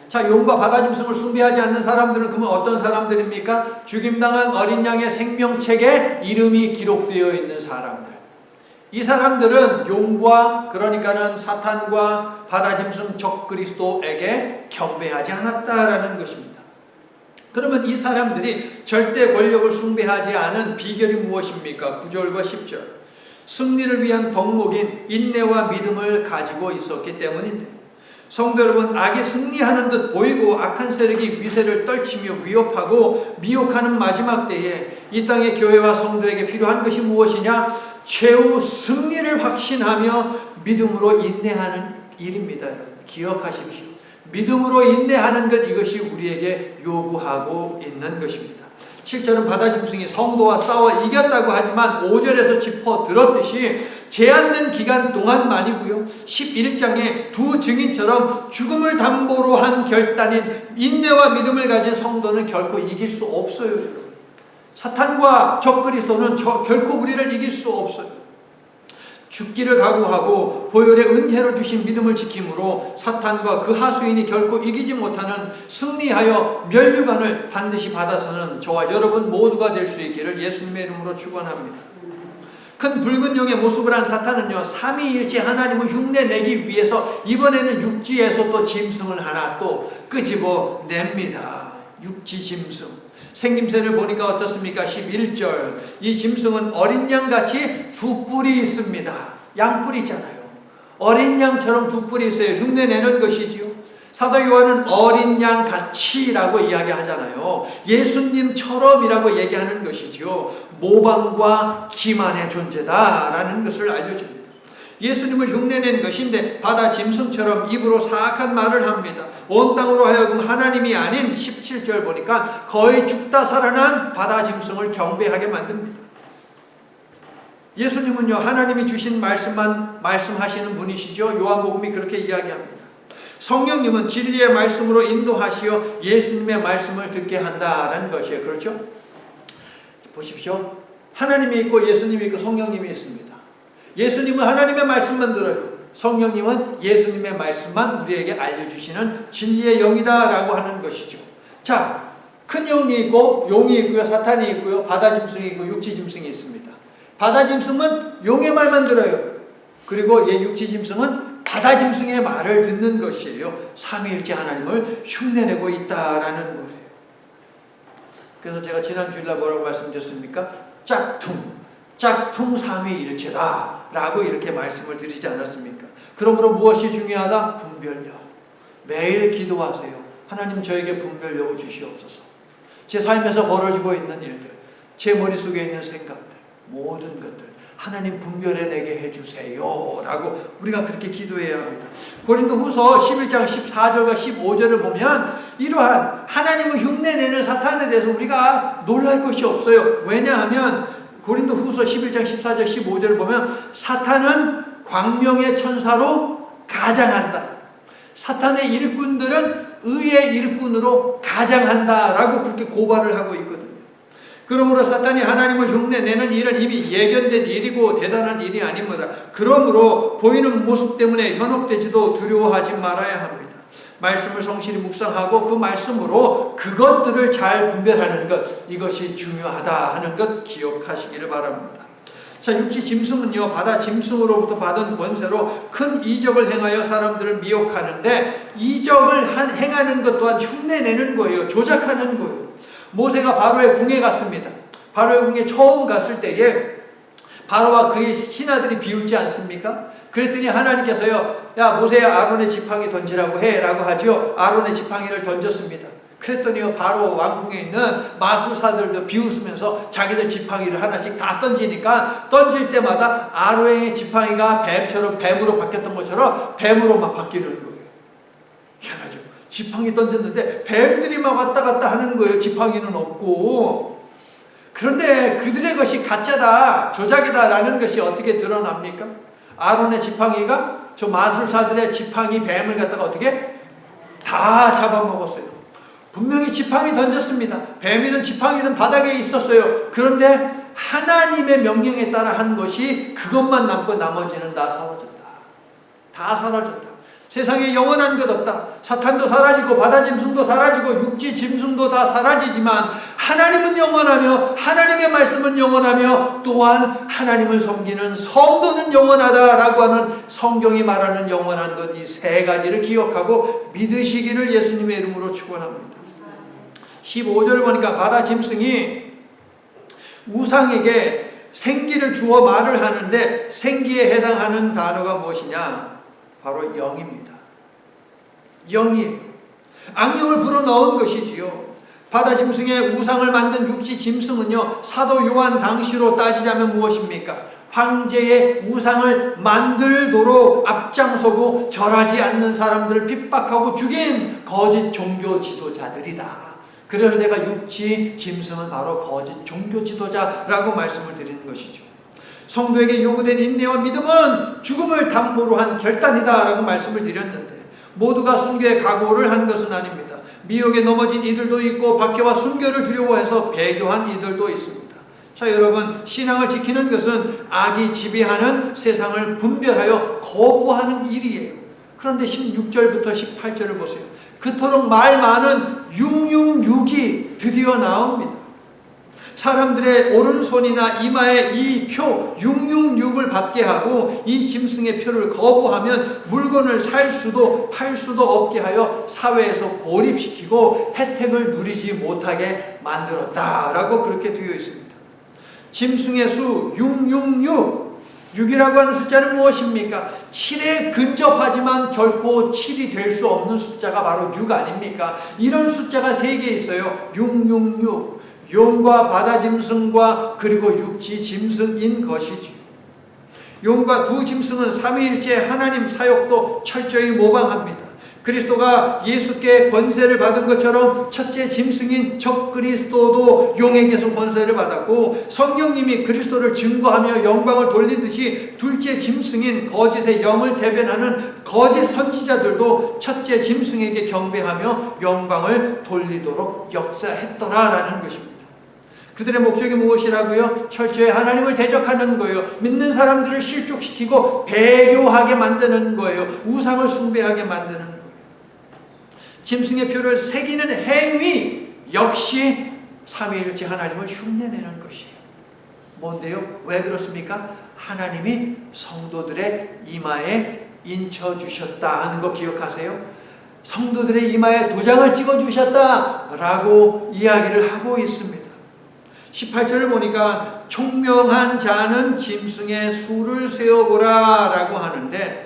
자, 용과 바다짐승을 숭배하지 않는 사람들은 그러면 어떤 사람들입니까? 죽임당한 어린 양의 생명책에 이름이 기록되어 있는 사람들. 이 사람들은 용과, 그러니까는 사탄과 바다짐승 적그리스도에게 경배하지 않았다라는 것입니다. 그러면 이 사람들이 절대 권력을 숭배하지 않은 비결이 무엇입니까? 9절과 10절. 승리를 위한 덕목인 인내와 믿음을 가지고 있었기 때문인데, 성도 여러분, 악이 승리하는 듯 보이고 악한 세력이 위세를 떨치며 위협하고 미혹하는 마지막 때에 이 땅의 교회와 성도에게 필요한 것이 무엇이냐? 최후 승리를 확신하며 믿음으로 인내하는 일입니다. 기억하십시오. 믿음으로 인내하는 것, 이것이 우리에게 요구하고 있는 것입니다. 7절은 바다짐승이 성도와 싸워 이겼다고 하지만 5절에서 짚어들었듯이 제한된 기간 동안만이고요. 11장의 두 증인처럼 죽음을 담보로 한 결단인 인내와 믿음을 가진 성도는 결코 이길 수 없어요. 여러분. 사탄과 적그리스도는 결코 우리를 이길 수 없어요. 죽기를 각오하고 보혈의 은혜로 주신 믿음을 지킴으로 사탄과 그 하수인이 결코 이기지 못하는 승리하여 면류관을 반드시 받아서는 저와 여러분 모두가 될 수 있기를 예수님의 이름으로 축원합니다. 큰 붉은 용의 모습을 한 사탄은요, 삼위일체 하나님을 흉내내기 위해서 이번에는 육지에서 또 짐승을 하나 또 끄집어냅니다. 육지 짐승. 생김새를 보니까 어떻습니까? 11절. 이 짐승은 어린 양같이 두 뿔이 있습니다. 양뿔이 있잖아요. 어린 양처럼 두 뿔이 있어요. 흉내내는 것이지요. 사도 요한은 어린 양같이라고 이야기하잖아요. 예수님처럼이라고 얘기하는 것이지요. 모방과 기만의 존재다라는 것을 알려줍니다. 예수님을 흉내낸 것인데 바다 짐승처럼 입으로 사악한 말을 합니다. 온 땅으로 하여금 하나님이 아닌 17절 보니까 거의 죽다 살아난 바다 짐승을 경배하게 만듭니다. 예수님은요, 하나님이 주신 말씀만 말씀하시는 분이시죠. 요한복음이 그렇게 이야기합니다. 성령님은 진리의 말씀으로 인도하시어 예수님의 말씀을 듣게 한다라는 것이에요. 그렇죠? 보십시오. 하나님이 있고 예수님이 있고 성령님이 있습니다. 예수님은 하나님의 말씀만 들어요. 성령님은 예수님의 말씀만 우리에게 알려주시는 진리의 영이다라고 하는 것이죠. 자, 큰 용이 있고 용이 있고요, 사탄이 있고요, 바다짐승이 있고 육지짐승이 있습니다. 바다짐승은 용의 말만 들어요. 그리고 육지짐승은 바다짐승의 말을 듣는 것이에요. 삼위일체 하나님을 흉내내고 있다라는 거예요. 그래서 제가 지난 주일날 뭐라고 말씀드렸습니까? 짝퉁 삼위일체다 라고 이렇게 말씀을 드리지 않았습니까? 그러므로 무엇이 중요하다? 분별력. 매일 기도하세요. 하나님, 저에게 분별력을 주시옵소서. 제 삶에서 벌어지고 있는 일들, 제 머릿속에 있는 생각들, 모든 것들 하나님 분별해내게 해주세요 라고 우리가 그렇게 기도해야 합니다. 고린도후서 11장 14절과 15절을 보면 이러한 하나님을 흉내내는 사탄에 대해서 우리가 놀랄 것이 없어요. 왜냐하면 고린도후서 11장 14절 15절을 보면 사탄은 광명의 천사로 가장한다. 사탄의 일꾼들은 의의 일꾼으로 가장한다라고 그렇게 고발을 하고 있거든요. 그러므로 사탄이 하나님을 흉내내는 일은 이미 예견된 일이고 대단한 일이 아닙니다. 그러므로 보이는 모습 때문에 현혹되지도 두려워하지 말아야 합니다. 말씀을 성실히 묵상하고 그 말씀으로 그것들을 잘 분별하는 것, 이것이 중요하다 하는 것 기억하시기를 바랍니다. 자, 육지 짐승은요, 바다 짐승으로부터 받은 권세로 큰 이적을 행하여 사람들을 미혹하는데, 이적을 행하는 것 또한 흉내내는 거예요. 조작하는 거예요. 모세가 바로의 궁에 갔습니다. 바로의 궁에 처음 갔을 때에 바로와 그의 신하들이 비웃지 않습니까? 그랬더니 하나님께서요, 야, 모세야, 아론의 지팡이 던지라고 해 라고 하죠. 아론의 지팡이를 던졌습니다. 그랬더니요, 바로 왕궁에 있는 마술사들도 비웃으면서 자기들 지팡이를 하나씩 다 던지니까 던질 때마다 아론의 지팡이가 뱀으로 바뀌었던 것처럼 뱀으로 막 바뀌는 거예요. 희한하죠. 지팡이 던졌는데 뱀들이 막 왔다 갔다 하는 거예요. 지팡이는 없고. 그런데 그들의 것이 가짜다, 조작이다 라는 것이 어떻게 드러납니까? 아론의 지팡이가 저 마술사들의 지팡이 뱀을 갖다가 어떻게 다 잡아먹었어요. 분명히 지팡이 던졌습니다. 뱀이든 지팡이든 바닥에 있었어요. 그런데 하나님의 명령에 따라 한 것이 그것만 남고 나머지는 다 사라졌다. 다 사라졌다. 세상에 영원한 것 없다. 사탄도 사라지고 바다 짐승도 사라지고 육지 짐승도 다 사라지지만 하나님은 영원하며 하나님의 말씀은 영원하며 또한 하나님을 섬기는 성도는 영원하다라고 하는 성경이 말하는 영원한 것, 이 세 가지를 기억하고 믿으시기를 예수님의 이름으로 축원합니다. 15절을 보니까 바다 짐승이 우상에게 생기를 주어 말을 하는데 생기에 해당하는 단어가 무엇이냐? 바로 영입니다. 영이에요. 악령을 불어넣은 것이지요. 바다 짐승의 우상을 만든 육지 짐승은요, 사도 요한 당시로 따지자면 무엇입니까? 황제의 우상을 만들도록 앞장서고 절하지 않는 사람들을 핍박하고 죽인 거짓 종교 지도자들이다. 그래서 내가 육지 짐승은 바로 거짓 종교 지도자라고 말씀을 드리는 것이죠. 성도에게 요구된 인내와 믿음은 죽음을 담보로 한 결단이다 라고 말씀을 드렸는데 모두가 순교의 각오를 한 것은 아닙니다. 미혹에 넘어진 이들도 있고 박해와 순교를 두려워해서 배교한 이들도 있습니다. 자, 여러분, 신앙을 지키는 것은 악이 지배하는 세상을 분별하여 거부하는 일이에요. 그런데 16절부터 18절을 보세요. 그토록 말 많은 666이 드디어 나옵니다. 사람들의 오른손이나 이마에 이 표 666을 받게 하고 이 짐승의 표를 거부하면 물건을 살 수도 팔 수도 없게 하여 사회에서 고립시키고 혜택을 누리지 못하게 만들었다라고 그렇게 되어 있습니다. 짐승의 수 666, 6이라고 하는 숫자는 무엇입니까? 7에 근접하지만 결코 7이 될 수 없는 숫자가 바로 6 아닙니까? 이런 숫자가 3개 있어요. 666. 용과 바다 짐승과 그리고 육지 짐승인 것이지요. 용과 두 짐승은 삼위일체 하나님 사역도 철저히 모방합니다. 그리스도가 예수께 권세를 받은 것처럼 첫째 짐승인 적그리스도도 용에게서 권세를 받았고 성령님이 그리스도를 증거하며 영광을 돌리듯이 둘째 짐승인 거짓의 영을 대변하는 거짓 선지자들도 첫째 짐승에게 경배하며 영광을 돌리도록 역사했더라라는 것입니다. 그들의 목적이 무엇이라고요? 철저히 하나님을 대적하는 거예요. 믿는 사람들을 실족시키고 배교하게 만드는 거예요. 우상을 숭배하게 만드는 거예요. 짐승의 표를 새기는 행위 역시 삼위일체 하나님을 흉내내는 것이에요. 뭔데요? 왜 그렇습니까? 하나님이 성도들의 이마에 인쳐주셨다 하는 거 기억하세요? 성도들의 이마에 도장을 찍어주셨다라고 이야기를 하고 있습니다. 18절을 보니까 총명한 자는 짐승의 수를 세어보라 라고 하는데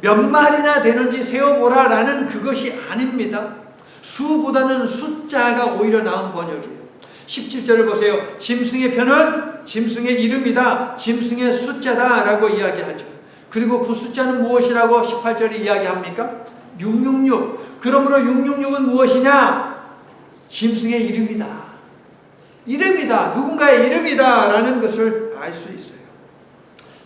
몇 마리나 되는지 세어보라라는 그것이 아닙니다. 수보다는 숫자가 오히려 나은 번역이에요. 17절을 보세요. 짐승의 표는 짐승의 이름이다. 짐승의 숫자다 라고 이야기하죠. 그리고 그 숫자는 무엇이라고 18절이 이야기합니까? 666. 그러므로 666은 무엇이냐? 짐승의 이름이다. 이름이다. 누군가의 이름이다 라는 것을 알 수 있어요.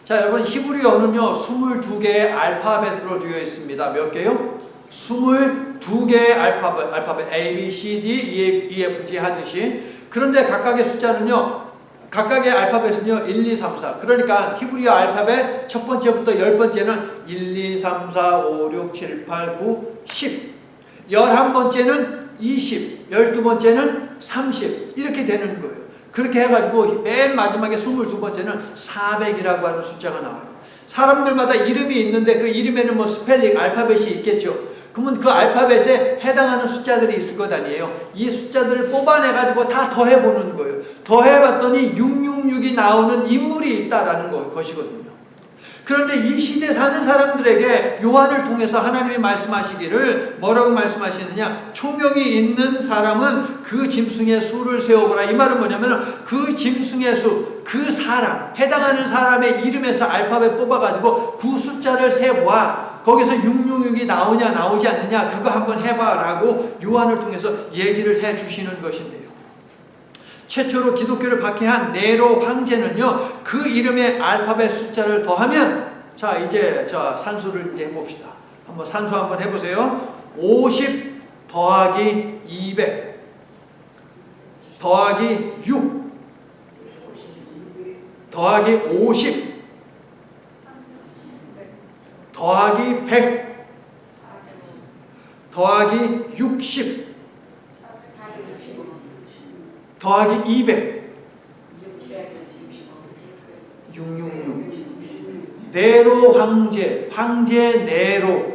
자, 여러분, 히브리어는요 22개의 알파벳으로 되어 있습니다. 몇 개요? 22개의 알파벳 A, B, C, D, E, F, G 하듯이. 그런데 각각의 숫자는요, 각각의 알파벳은요 1, 2, 3, 4. 그러니까 히브리어 알파벳 첫 번째부터 10번째는 1, 2, 3, 4, 5, 6, 7, 8, 9, 10. 11번째는 20, 12번째는 30 이렇게 되는 거예요. 그렇게 해가지고 맨 마지막에 22번째는 400이라고 하는 숫자가 나와요. 사람들마다 이름이 있는데 그 이름에는 뭐 스펠링, 알파벳이 있겠죠. 그러면 그 알파벳에 해당하는 숫자들이 있을 것 아니에요. 이 숫자들을 뽑아내가지고 다 더해보는 거예요. 더해봤더니 666이 나오는 인물이 있다라는 것이거든요. 그런데 이 시대 사는 사람들에게 요한을 통해서 하나님이 말씀하시기를 뭐라고 말씀하시느냐? 총명이 있는 사람은 그 짐승의 수를 세워보라. 이 말은 뭐냐면 그 짐승의 수, 그 사람, 해당하는 사람의 이름에서 알파벳 뽑아가지고 그 숫자를 세보아. 거기서 666이 나오냐 나오지 않느냐 그거 한번 해봐라고 요한을 통해서 얘기를 해주시는 것인데요. 최초로 기독교를 박해한 네로 황제는요 그 이름의 알파벳 숫자를 더하면, 자 이제 산수를 이제 해봅시다. 한번 산수 한번 해보세요. 50 더하기 200 더하기 6 더하기 50 더하기 100 더하기 60 더하기 200 666 네로 황제, 황제 네로.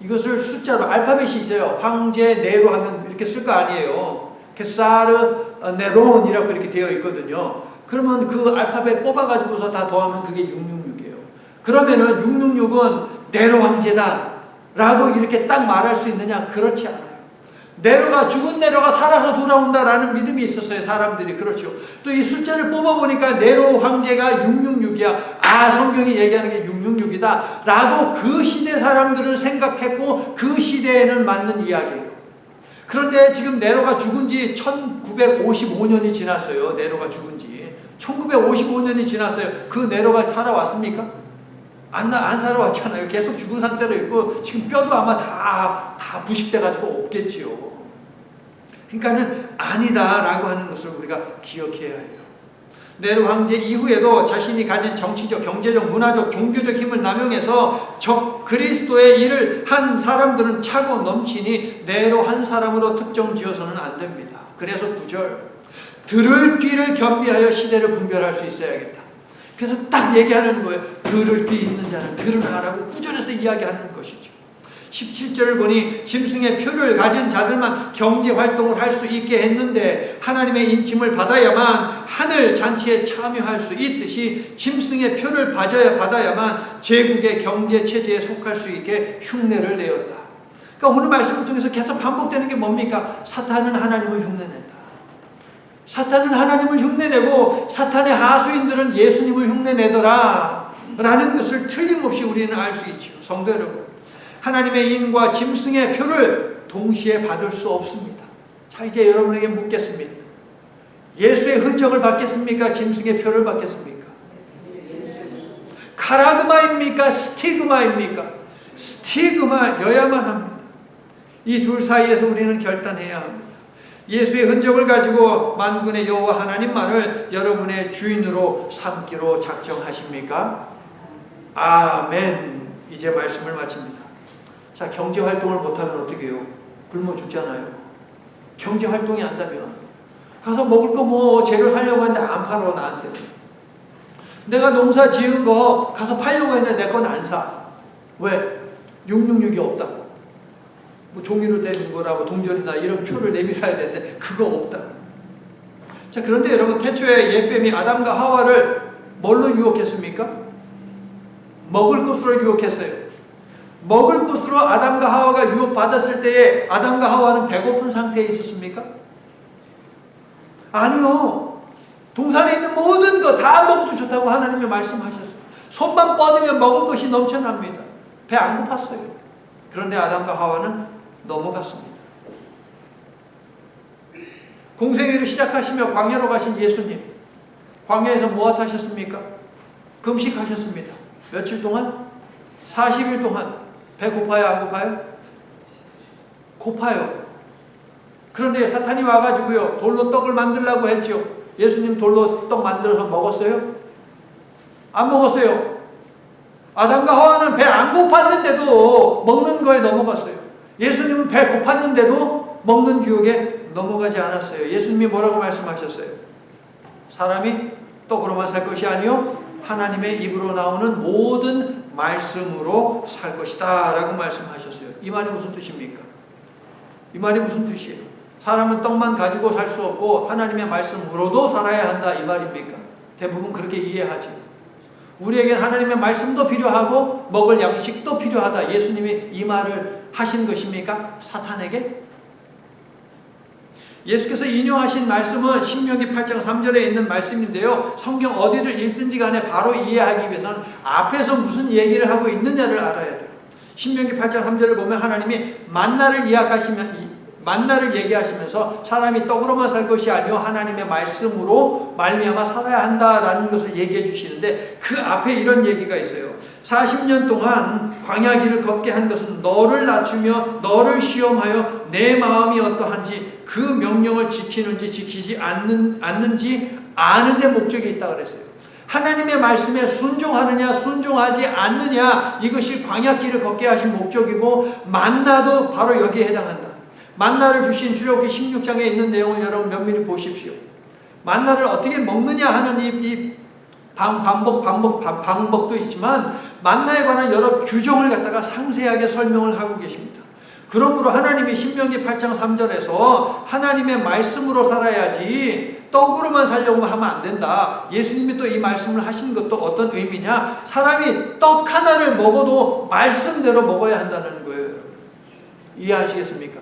이것을 숫자로 알파벳이 있어요. 황제 네로 하면 이렇게 쓸 거 아니에요. 케사르 네론이라고 이렇게 되어 있거든요. 그러면 그 알파벳 뽑아가지고서 다 더하면 그게 666이에요. 그러면은 666은 네로 황제다 라고 이렇게 딱 말할 수 있느냐? 그렇지 않아요. 네로가, 죽은 네로가 살아서 돌아온다라는 믿음이 있었어요. 사람들이. 그렇죠. 또 이 숫자를 뽑아보니까 네로 황제가 666이야. 아, 성경이 얘기하는 게 666이다 라고 그 시대 사람들은 생각했고 그 시대에는 맞는 이야기예요. 그런데 지금 네로가 죽은 지 1955년이 지났어요. 네로가 죽은 지 1955년이 지났어요. 그 네로가 살아왔습니까? 안 살아왔잖아요. 계속 죽은 상태로 있고 지금 뼈도 아마 다 부식돼가지고 없겠지요. 그러니까는 아니다라고 하는 것을 우리가 기억해야 해요. 네로 황제 이후에도 자신이 가진 정치적, 경제적, 문화적, 종교적 힘을 남용해서 적 그리스도의 일을 한 사람들은 차고 넘치니 네로 한 사람으로 특정 지어서는 안 됩니다. 그래서 9절 들을 귀를 겸비하여 시대를 분별할 수 있어야겠다. 그래서 딱 얘기하는 거예요. 들을 귀 있는 자는 들으라라고 9절에서 이야기하는 것이죠. 17절을 보니 짐승의 표를 가진 자들만 경제활동을 할 수 있게 했는데 하나님의 인침을 받아야만 하늘 잔치에 참여할 수 있듯이 짐승의 표를 받아야만 제국의 경제체제에 속할 수 있게 흉내를 내었다. 그러니까 오늘 말씀을 통해서 계속 반복되는 게 뭡니까? 사탄은 하나님을 흉내낸다. 사탄은 하나님을 흉내내고 사탄의 하수인들은 예수님을 흉내내더라 라는 것을 틀림없이 우리는 알 수 있죠. 성도 여러분, 하나님의 인과 짐승의 표를 동시에 받을 수 없습니다. 자, 이제 여러분에게 묻겠습니다. 예수의 흔적을 받겠습니까? 짐승의 표를 받겠습니까? 카라그마입니까? 스티그마입니까? 스티그마여야만 합니다. 이 둘 사이에서 우리는 결단해야 합니다. 예수의 흔적을 가지고 만군의 여호와 하나님만을 여러분의 주인으로 삼기로 작정하십니까? 아멘. 이제 말씀을 마칩니다. 자, 경제활동을 못하면 어떻게 해요? 굶어 죽잖아요. 경제활동이 안다면 가서 먹을 거 뭐 재료 사려고 했는데 안 팔어 나한테. 내가 농사 지은 거 가서 팔려고 했는데 내 건 안 사. 왜? 666이 없다고. 뭐 종이로 된 거라고 동전이나 이런 표를 내밀어야 되는데 그거 없다. 자, 그런데 여러분, 태초에 옛뱀이 아담과 하와를 뭘로 유혹했습니까? 먹을 것으로 유혹했어요. 먹을 것으로 아담과 하와가 유혹받았을 때에 아담과 하와는 배고픈 상태에 있었습니까? 아니요. 동산에 있는 모든 거 다 먹어도 좋다고 하나님이 말씀하셨어요. 손만 뻗으면 먹을 것이 넘쳐납니다. 배 안 고팠어요. 그런데 아담과 하와는 넘어갔습니다. 공생애를 시작하시며 광야로 가신 예수님, 광야에서 무엇 하셨습니까? 금식하셨습니다. 며칠 동안? 40일 동안. 배 고파요? 안 고파요? 고파요. 그런데 사탄이 와가지고요, 돌로 떡을 만들라고 했죠. 예수님 돌로 떡 만들어서 먹었어요? 안 먹었어요. 아담과 하와는 배 안 고팠는데도 먹는 거에 넘어갔어요. 예수님은 배 고팠는데도 먹는 유혹에 넘어가지 않았어요. 예수님이 뭐라고 말씀하셨어요? 사람이 떡으로만 살 것이 아니요 하나님의 입으로 나오는 모든 말씀으로 살 것이다 라고 말씀하셨어요. 이 말이 무슨 뜻입니까? 이 말이 무슨 뜻이에요? 사람은 떡만 가지고 살 수 없고 하나님의 말씀으로도 살아야 한다 이 말입니까? 대부분 그렇게 이해하죠. 우리에겐 하나님의 말씀도 필요하고 먹을 양식도 필요하다. 예수님이 이 말을 하신 것입니까? 사탄에게? 예수께서 인용하신 말씀은 신명기 8장 3절에 있는 말씀인데요. 성경 어디를 읽든지 간에 바로 이해하기 위해서는 앞에서 무슨 얘기를 하고 있느냐를 알아야 돼요. 신명기 8장 3절을 보면 하나님이 만나를 얘기하시면서 사람이 떡으로만 살 것이 아니요 하나님의 말씀으로 말미암아 살아야 한다라는 것을 얘기해 주시는데 그 앞에 이런 얘기가 있어요. 40년 동안 광야 길을 걷게 한 것은 너를 낮추며 너를 시험하여 내 마음이 어떠한지 그 명령을 지키는지 지키지 않는지 아는 데 목적이 있다고 그랬어요. 하나님의 말씀에 순종하느냐 순종하지 않느냐, 이것이 광야길을 걷게 하신 목적이고, 만나도 바로 여기에 해당한다. 만나를 주신 출애굽기 16장에 있는 내용을 여러분 면밀히 보십시오. 만나를 어떻게 먹느냐 하는 이 방법도 있지만, 만나에 관한 여러 규정을 갖다가 상세하게 설명을 하고 계십니다. 그러므로 하나님이 신명기 8장 3절에서 하나님의 말씀으로 살아야지 떡으로만 살려고 하면 안 된다. 예수님이 또 이 말씀을 하신 것도 어떤 의미냐? 사람이 떡 하나를 먹어도 말씀대로 먹어야 한다는 거예요. 이해하시겠습니까?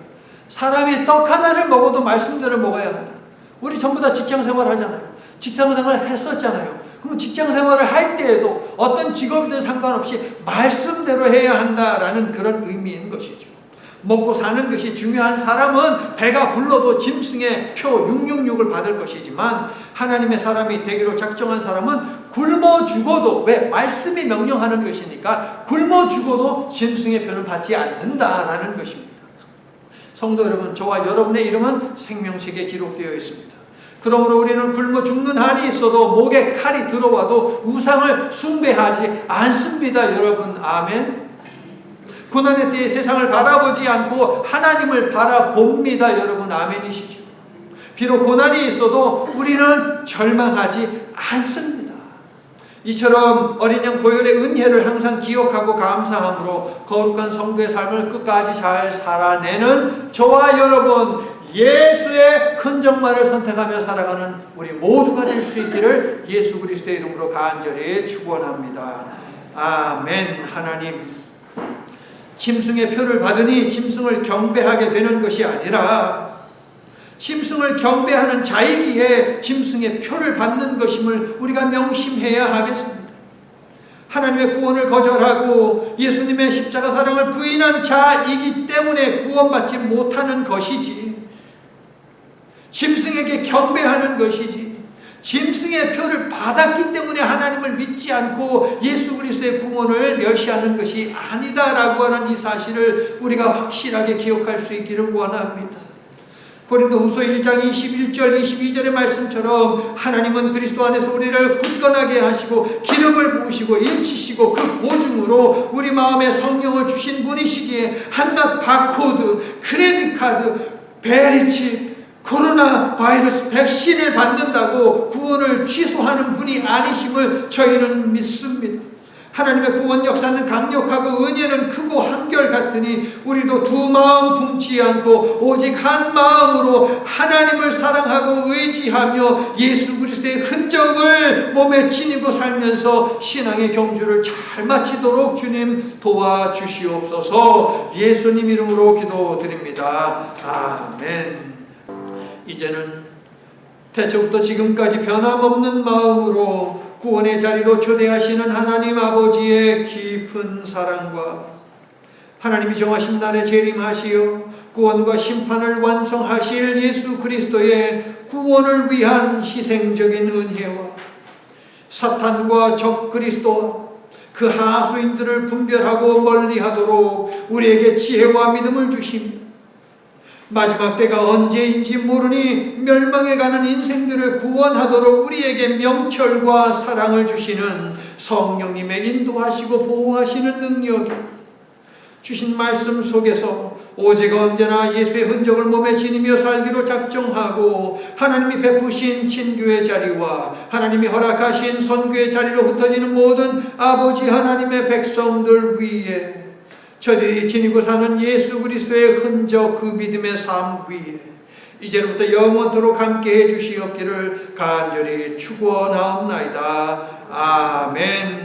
사람이 떡 하나를 먹어도 말씀대로 먹어야 한다. 우리 전부 다 직장생활 하잖아요. 직장생활 했었잖아요. 그럼 직장생활을 할 때에도 어떤 직업이든 상관없이 말씀대로 해야 한다라는 그런 의미인 것이죠. 먹고 사는 것이 중요한 사람은 배가 불러도 짐승의 표 666을 받을 것이지만, 하나님의 사람이 되기로 작정한 사람은 굶어 죽어도, 왜? 말씀이 명령하는 것이니까 굶어 죽어도 짐승의 표는 받지 않는다라는 것입니다. 성도 여러분, 저와 여러분의 이름은 생명책에 기록되어 있습니다. 그러므로 우리는 굶어 죽는 한이 있어도, 목에 칼이 들어와도 우상을 숭배하지 않습니다. 여러분, 아멘. 고난의 때에 세상을 바라보지 않고 하나님을 바라봅니다. 여러분, 아멘이시죠? 비록 고난이 있어도 우리는 절망하지 않습니다. 이처럼 어린 양 보혈의 은혜를 항상 기억하고 감사함으로 거룩한 성도의 삶을 끝까지 잘 살아내는 저와 여러분, 예수의 흔적만을 선택하며 살아가는 우리 모두가 될 수 있기를 예수 그리스도의 이름으로 간절히 축원합니다. 아멘. 하나님, 짐승의 표를 받으니 짐승을 경배하게 되는 것이 아니라 짐승을 경배하는 자이기에 짐승의 표를 받는 것임을 우리가 명심해야 하겠습니다. 하나님의 구원을 거절하고 예수님의 십자가 사랑을 부인한 자이기 때문에 구원받지 못하는 것이지, 짐승에게 경배하는 것이지, 짐승의 표를 받았기 때문에 하나님을 믿지 않고 예수 그리스도의 구원을 멸시하는 것이 아니다라고 하는 이 사실을 우리가 확실하게 기억할 수 있기를 원합니다. 고린도후서 1장 21절 22절의 말씀처럼 하나님은 그리스도 안에서 우리를 굳건하게 하시고 기름을 부으시고 인치시고 그 보증으로 우리 마음에 성령을 주신 분이시기에 한낱 바코드, 크레딧 카드, 베리칩, 코로나 바이러스 백신을 받는다고 구원을 취소하는 분이 아니심을 저희는 믿습니다. 하나님의 구원 역사는 강력하고 은혜는 크고 한결같으니 우리도 두 마음 품지 않고 오직 한 마음으로 하나님을 사랑하고 의지하며 예수 그리스도의 흔적을 몸에 지니고 살면서 신앙의 경주를 잘 마치도록 주님 도와주시옵소서. 예수님 이름으로 기도드립니다. 아멘. 이제는 태초부터 지금까지 변함없는 마음으로 구원의 자리로 초대하시는 하나님 아버지의 깊은 사랑과 하나님이 정하신 날에 재림하시어 구원과 심판을 완성하실 예수 그리스도의 구원을 위한 희생적인 은혜와 사탄과 적 그리스도와 그 하수인들을 분별하고 멀리하도록 우리에게 지혜와 믿음을 주시며 마지막 때가 언제인지 모르니 멸망해가는 인생들을 구원하도록 우리에게 명철과 사랑을 주시는 성령님의 인도하시고 보호하시는 능력이 주신 말씀 속에서 오직 언제나 예수의 흔적을 몸에 지니며 살기로 작정하고 하나님이 베푸신 친교의 자리와 하나님이 허락하신 선교의 자리로 흩어지는 모든 아버지 하나님의 백성들 위에 저들이 지니고 사는 예수 그리스도의 흔적, 그 믿음의 삶 위에 이제부터 영원토록 함께해 주시옵기를 간절히 축원하옵나이다. 아멘.